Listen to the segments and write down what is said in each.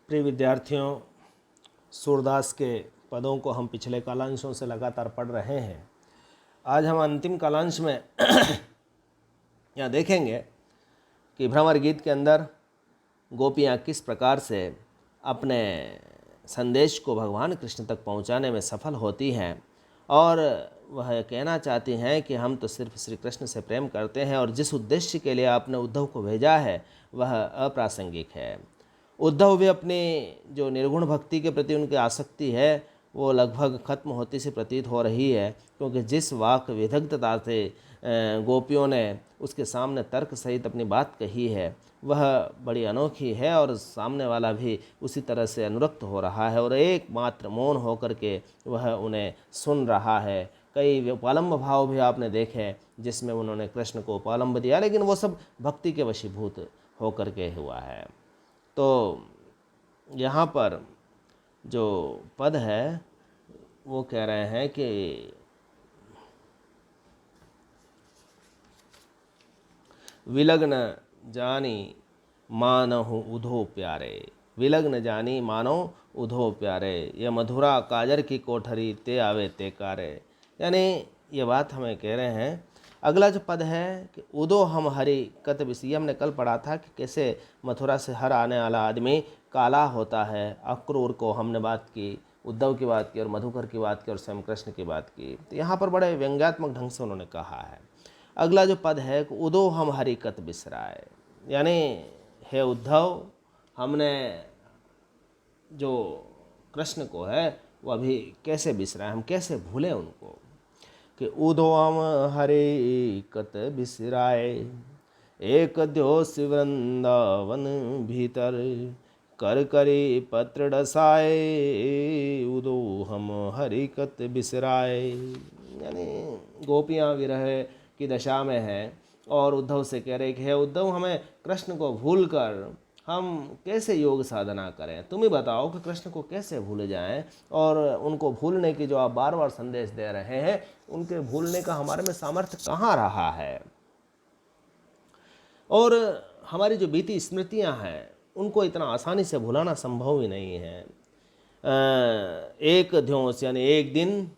प्रिय विद्यार्थियों, सूरदास के पदों को हम पिछले कालांशों से लगातार पढ़ रहे हैं। आज हम अंतिम कालांश में यहाँ देखेंगे कि भ्रमर गीत के अंदर गोपियाँ किस प्रकार से अपने संदेश को भगवान कृष्ण तक पहुँचाने में सफल होती हैं और वह कहना चाहती हैं कि हम तो सिर्फ श्री कृष्ण से प्रेम करते हैं और जिस उद्देश्य के लिए आपने उद्धव को भेजा है वह अप्रासंगिक है। उद्धव भी अपनी जो निर्गुण भक्ति के प्रति उनकी आसक्ति है वो लगभग खत्म होती सी प्रतीत हो रही है, क्योंकि जिस वाक विदग्धता से गोपियों ने उसके सामने तर्क सहित अपनी बात कही है वह बड़ी अनोखी है और सामने वाला भी उसी तरह से अनुरक्त हो रहा है और एकमात्र मौन होकर के वह उन्हें सुन रहा है। कई उपालंब भाव भी आपने देखे जिसमें उन्होंने कृष्ण को उपालंब दिया, लेकिन वो सब भक्ति के वशीभूत होकर के हुआ है। तो यहाँ पर जो पद है वो कह रहे हैं कि विलग्न जानी मानहु उधो प्यारे, विलग्न जानी मानो उधो प्यारे, ये मधुरा काजर की कोठरी ते आवे ते कारे। यानी ये बात हमें कह रहे हैं। अगला जो पद है कि उदो हम हरि कत विषय, हमने कल पढ़ा था कि कैसे मथुरा से हर आने वाला आदमी काला होता है। अक्रूर को हमने बात की, उद्धव की बात की और मधुकर की बात की और स्वयं कृष्ण की बात की। तो यहाँ पर बड़े व्यंग्यात्मक ढंग से उन्होंने कहा है। अगला जो पद है कि उदो हम हरि कत बिसराए, यानी हे उद्धव, हमने जो कृष्ण को है वो अभी कैसे बिसराए, हम कैसे भूलें उनको। कि उदो हम हरि कत बिसराए, एक द्योष वृंदावन भीतर, कर करी पत्र डसाए, उदो हम हरि कत बिसराए। यानी गोपियाँ विरह की दशा में हैं और उद्धव से कह रहे कि हे उद्धव, हमें कृष्ण को भूल कर हम कैसे योग साधना करें, तुम ही बताओ कि कृष्ण को कैसे भूल जाएं। और उनको भूलने की जो आप बार बार संदेश दे रहे हैं, उनके भूलने का हमारे में सामर्थ्य कहाँ रहा है। और हमारी जो बीती स्मृतियां हैं उनको इतना आसानी से भुलाना संभव ही नहीं है। एक ध्योस यानी एक दिन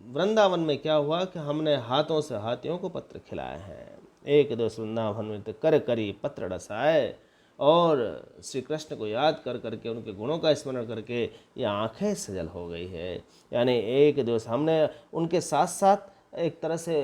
वृंदावन में क्या हुआ कि हमने हाथों से हाथियों को पत्र खिलाए हैं। एक दिवस वृंदावन में तो कर करी पत्र डसाए, और श्री कृष्ण को याद कर करके उनके गुणों का स्मरण करके ये आंखें सजल हो गई है। यानी एक दिवस हमने उनके साथ साथ एक तरह से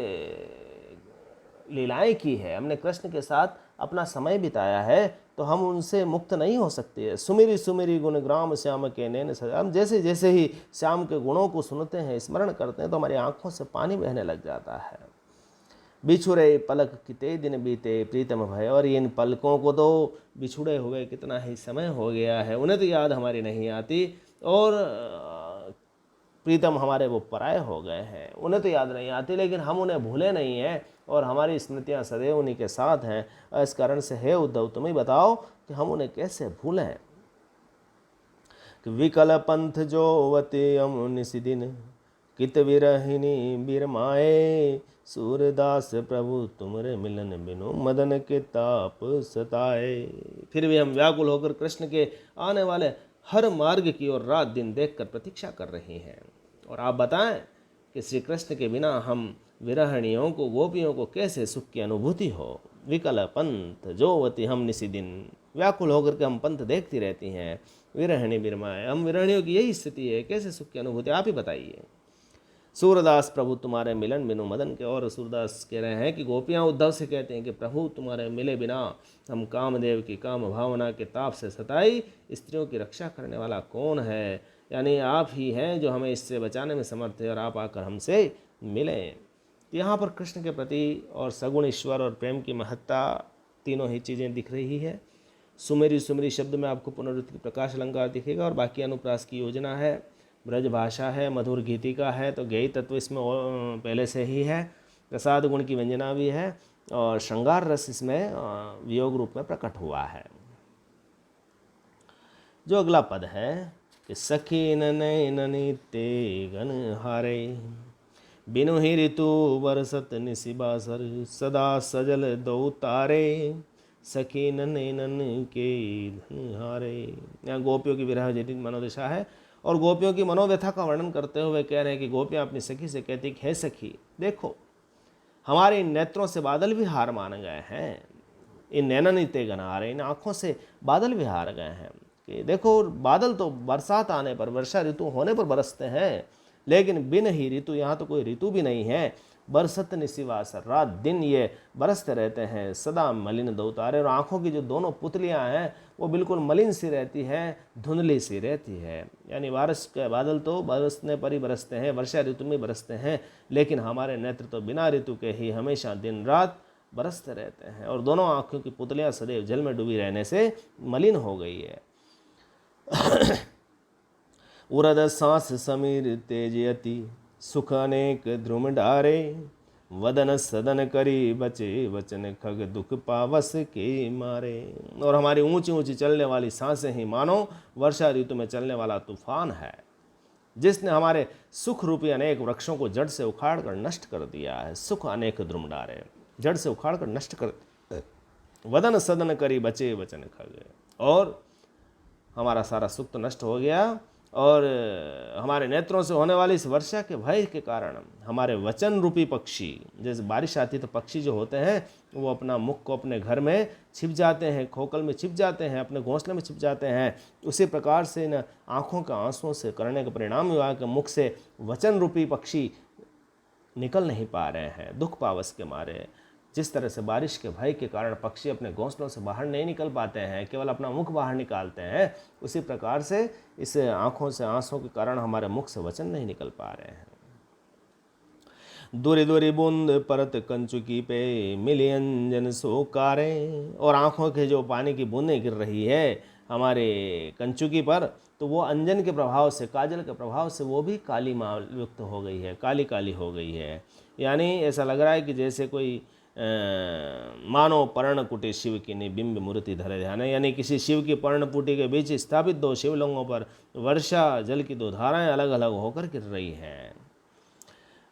लीलाएं की है, हमने कृष्ण के साथ अपना समय बिताया है, तो हम उनसे मुक्त नहीं हो सकते। सुमिरी सुमिरी गुणग्राम श्याम के नैन सजा, हम जैसे जैसे ही श्याम के गुणों को सुनते हैं, स्मरण करते हैं, तो हमारी आंखों से पानी बहने लग जाता है। बिछुड़े पलक किते दिन बीते प्रीतम भय, और इन पलकों को तो बिछुड़े हुए कितना ही समय हो गया है, उन्हें तो याद हमारी नहीं आती, और प्रीतम हमारे वो पराये हो गए हैं, उन्हें तो याद नहीं आती, लेकिन हम उन्हें भूले नहीं हैं और हमारी स्मृतियां सदैव उन्हीं के साथ हैं। इस कारण से हे उद्धव, तुम ही बताओ कि हम उन्हें कैसे भूलें। कि विकल पंथ जो वते अमुनिसि दिन, कित विरहिणी बिरमाए, सूरदास प्रभु तुमरे मिलन बिनु मदन के ताप सताए। फिर भी हम व्याकुल होकर कृष्ण के आने वाले हर मार्ग की ओर रात दिन देखकर प्रतीक्षा कर रहे हैं, और आप बताएं कि श्री कृष्ण के बिना हम विरहणियों को, गोपियों को कैसे सुख की अनुभूति हो। विकल पंथ जोवती हम निसी दिन, व्याकुल होकर के हम पंथ देखती रहती हैं। विरहणी बिरमाए, हम विरहणियों की यही स्थिति है, कैसे सुख की अनुभूति, आप ही बताइए। सूरदास प्रभु तुम्हारे मिलन बिनु मदन के, और सूरदास कह रहे हैं कि गोपियाँ उद्धव से कहते हैं कि प्रभु तुम्हारे मिले बिना हम कामदेव की काम भावना के ताप से सताई, स्त्रियों की रक्षा करने वाला कौन है। यानी आप ही हैं जो हमें इससे बचाने में समर्थ है, और आप आकर हमसे मिलें। यहाँ पर कृष्ण के प्रति और सगुण ईश्वर और प्रेम की महत्ता तीनों ही चीज़ें दिख रही है। सुमेरी सुमेरी शब्द में आपको पुनरुक्ति प्रकाश अलंकार दिखेगा, और बाकी अनुप्रास की योजना है, ब्रज भाषा है, मधुर गीतिका है, तो गेय तत्व इसमें पहले से ही है, प्रसाद गुण की व्यंजना भी है, और श्रृंगार रस इसमें वियोग रूप में प्रकट हुआ है। जो अगला पद है कि सखी नैननी ते गन हारे, बिनु ही ऋतु बरसत निशिबासर, सदा सजल दो तारे, सखी नन के धनहारे। यहाँ गोपियों की विरह जनित मनोदशा है और गोपियों की मनोव्यथा का वर्णन करते हुए कह रहे हैं कि गोपियाँ अपनी सखी से कहती कि हे सखी, देखो हमारे इन नेत्रों से बादल भी हार मान गए हैं, इन नैनन ते गनहारे, इन आँखों से बादल भी हार गए हैं। कि देखो बादल तो बरसात आने पर, वर्षा ऋतु होने पर बरसते हैं, लेकिन बिन ही ऋतु, यहाँ तो कोई ऋतु भी नहीं है। बरसत निशिवास, रात दिन ये बरसते रहते हैं। सदा मलिन दो तारे, और आँखों की जो दोनों पुतलियाँ हैं वो बिल्कुल मलिन सी रहती हैं, धुंधली सी रहती है। यानी बारिश के बादल तो बरसने पर ही बरसते हैं, वर्षा ऋतु में बरसते हैं, लेकिन हमारे नेत्र तो बिना ऋतु के ही हमेशा दिन रात बरसते रहते हैं। और दोनों आँखों की पुतलियाँ सदैव जल में डूबी रहने से मलिन हो गई है। उरद सांस समीर तेजयति, सुख अनेक ध्रुम डारे, वदन सदन करी बचे, वचन खग दुख पावस के मारे। और हमारी ऊंची ऊंची चलने वाली सांसें ही मानो वर्षा ऋतु में चलने वाला तूफान है, जिसने हमारे सुख रूपी अनेक वृक्षों को जड़ से उखाड़ कर नष्ट कर दिया है। सुख अनेक ध्रुम डारे, जड़ से उखाड़ कर नष्ट कर, वदन सदन करी बचे वचन खग, और हमारा सारा सुख तो नष्ट हो गया, और हमारे नेत्रों से होने वाली इस वर्षा के भय के कारण हमारे वचन रूपी पक्षी, जैसे बारिश आती तो पक्षी जो होते हैं वो अपना मुख को अपने घर में छिप जाते हैं, खोखल में छिप जाते हैं, अपने घोंसले में छिप जाते हैं। उसी प्रकार से इन आँखों के आंसुओं से करने का परिणाम हुआ कि मुख से वचन रूपी पक्षी निकल नहीं पा रहे हैं दुख पावस के मारे। जिस तरह से बारिश के भय के कारण पक्षी अपने घोंसलों से बाहर नहीं निकल पाते हैं, केवल अपना मुख बाहर निकालते हैं, उसी प्रकार से इस आँखों से आंसुओं के कारण हमारे मुख से वचन नहीं निकल पा रहे हैं। दूरी दूरी बूंद परत कंचुकी पे, मिली अंजन सोकारे, और आँखों के जो पानी की बूंदें गिर रही है हमारे कंचुकी पर, तो वो अंजन के प्रभाव से, काजल के प्रभाव से वो भी काली युक्त हो गई है, काली काली हो गई है। यानी ऐसा लग रहा है कि जैसे कोई मानो पर्णकुटी शिव की निबिंब मूर्ति धरे ध्यान, यानी किसी शिव की पर्णपुटी के बीच स्थापित दो शिवलिंगों पर वर्षा जल की दो धाराएं अलग अलग होकर गिर रही हैं।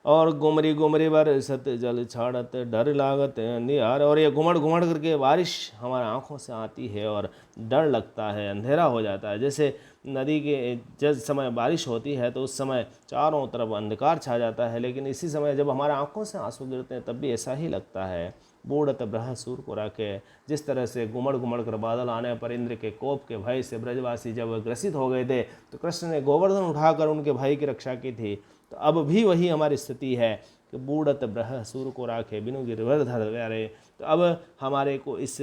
और गुमरी गुमरी बरसत जल छाड़त, डर लागत अंधियार, और ये घुमड़ घुमड़ करके बारिश हमारे आँखों से आती है और डर लगता है, अंधेरा हो जाता है। जैसे नदी के जब समय बारिश होती है तो उस समय चारों तरफ अंधकार छा जाता है, लेकिन इसी समय जब हमारे आँखों से आंसू गिरते हैं तब भी ऐसा ही लगता है। बूढ़त ब्रहसूर को रखे, जिस तरह से घुमड़ घुमड़ कर बादल आने पर इंद्र के कोप के भय से ब्रजवासी जब ग्रसित हो गए थे तो कृष्ण ने गोवर्धन उठाकर उनके भाई की रक्षा की थी। तो अब भी वही हमारी स्थिति है कि बूढ़त ब्रहसूर को राखे, बिनु गिरधर व्यारे। तो अब हमारे को इस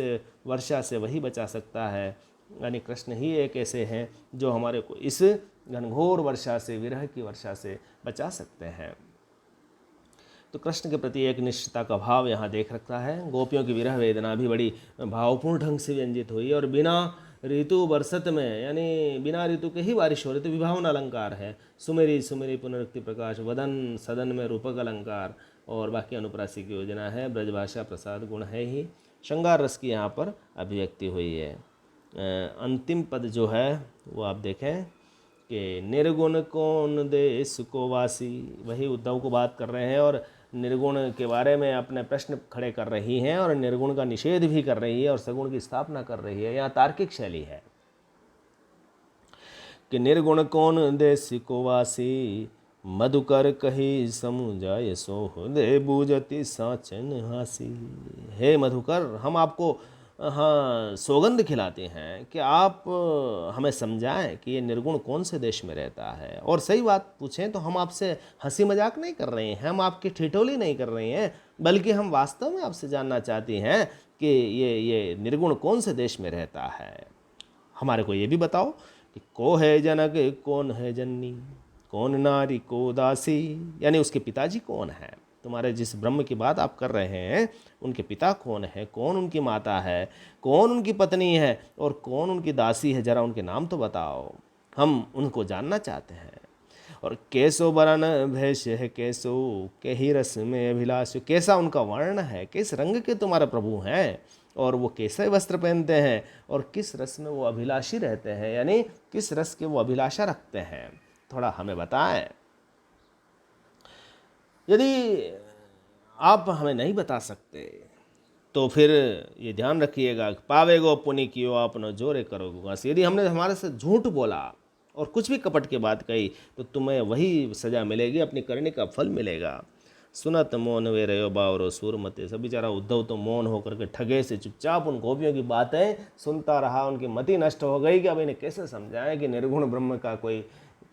वर्षा से वही बचा सकता है, यानी कृष्ण ही एक ऐसे हैं जो हमारे को इस घनघोर वर्षा से, विरह की वर्षा से बचा सकते हैं। तो कृष्ण के प्रति एक निष्ठता का भाव यहाँ देख रखता है। गोपियों की विरह वेदना भी बड़ी भावपूर्ण ढंग से व्यंजित हुई, और बिना ऋतु बरसत में, यानी बिना ऋतु के ही बारिश हो रही, तो विभावन अलंकार है। सुमेरी सुमेरी पुनरुक्ति प्रकाश, वदन सदन में रूपक अलंकार, और बाकी अनुप्रासी की योजना है। ब्रजभाषा प्रसाद गुण है ही, श्रृंगार रस की यहाँ पर अभिव्यक्ति हुई है। अंतिम पद जो है वो आप देखें कि निर्गुण कौन देश को वासी, वही उद्धव को बात कर रहे हैं और निर्गुण के बारे में अपने प्रश्न खड़े कर रही हैं और निर्गुण का निषेध भी कर रही है और सगुण की स्थापना कर रही है। यहाँ तार्किक शैली है कि निर्गुण कौन देश को वासी, मधुकर कही समुझाय सो दे बूझती साचन हासी। हे मधुकर, हम आपको सौगंध खिलाते हैं कि आप हमें समझाएं कि ये निर्गुण कौन से देश में रहता है। और सही बात पूछें तो हम आपसे हंसी मजाक नहीं कर रहे हैं, हम आपकी ठिठोली नहीं कर रहे हैं, बल्कि हम वास्तव में आपसे जानना चाहते हैं कि ये निर्गुण कौन से देश में रहता है। हमारे को ये भी बताओ कि को है जनक, कौन है जननी, कौन नारी को दासी, यानी उसके पिताजी कौन है। तुम्हारे जिस ब्रह्म की बात आप कर रहे हैं उनके पिता कौन है, कौन उनकी माता है, कौन उनकी पत्नी है और कौन उनकी दासी है, जरा उनके नाम तो बताओ, हम उनको जानना चाहते हैं। और कैसो बरन भेष है कैसो, के ही रस में अभिलाष, कैसा उनका वर्ण है, किस रंग के तुम्हारे प्रभु हैं, और वो कैसे वस्त्र पहनते हैं, और किस रस में वो अभिलाषी रहते हैं, यानी किस रस के वो अभिलाषा रखते हैं, थोड़ा हमें बताएं। यदि आप हमें नहीं बता सकते तो फिर ये ध्यान रखिएगा, पावेगो पुनि कियो आपनो जोरे करोगे घास। यदि हमने हमारे से झूठ बोला और कुछ भी कपट की बात कही तो तुम्हें वही सज़ा मिलेगी, अपनी करने का फल मिलेगा। सुनत मौन वे रहो बावरो सूरमते। सब बेचारा उद्धव तो मौन होकर के ठगे से चुपचाप उन गोपियों की बातें सुनता रहा। उनकी मति नष्ट हो गई कि अब इन्हें कैसे समझाएं कि निर्गुण ब्रह्म का कोई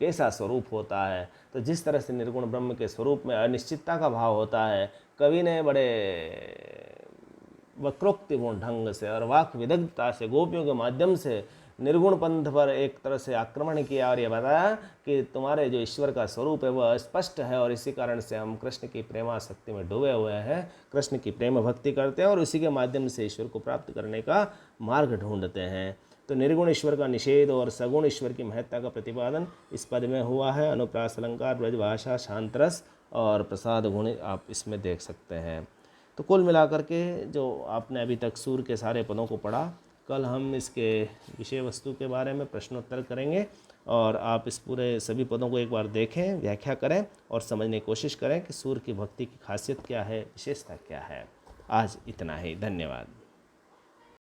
कैसा स्वरूप होता है। तो जिस तरह से निर्गुण ब्रह्म के स्वरूप में अनिश्चितता का भाव होता है, कवि ने बड़े वक्रोक्तिपूर्ण ढंग से और वाक विदग्धता से गोपियों के माध्यम से निर्गुण पंथ पर एक तरह से आक्रमण किया और ये बताया कि तुम्हारे जो ईश्वर का स्वरूप है वह स्पष्ट है और इसी कारण से हम कृष्ण की प्रेमासक्ति में डूबे हुए हैं, कृष्ण की प्रेम भक्ति करते हैं और उसी के माध्यम से ईश्वर को प्राप्त करने का मार्ग ढूंढते हैं। तो निर्गुण ईश्वर का निषेध और सगुण ईश्वर की महत्ता का प्रतिपादन इस पद में हुआ है। अनुप्रास अलंकार, ब्रजभाषा, शांतरस और प्रसाद गुण आप इसमें देख सकते हैं। तो कुल मिलाकर के जो आपने अभी तक सूर के सारे पदों को पढ़ा, कल हम इसके विषय वस्तु के बारे में प्रश्नोत्तर करेंगे और आप इस पूरे सभी पदों को एक बार देखें, व्याख्या करें और समझने की कोशिश करें कि सूर की भक्ति की खासियत क्या है, विशेषता क्या है। आज इतना ही, धन्यवाद।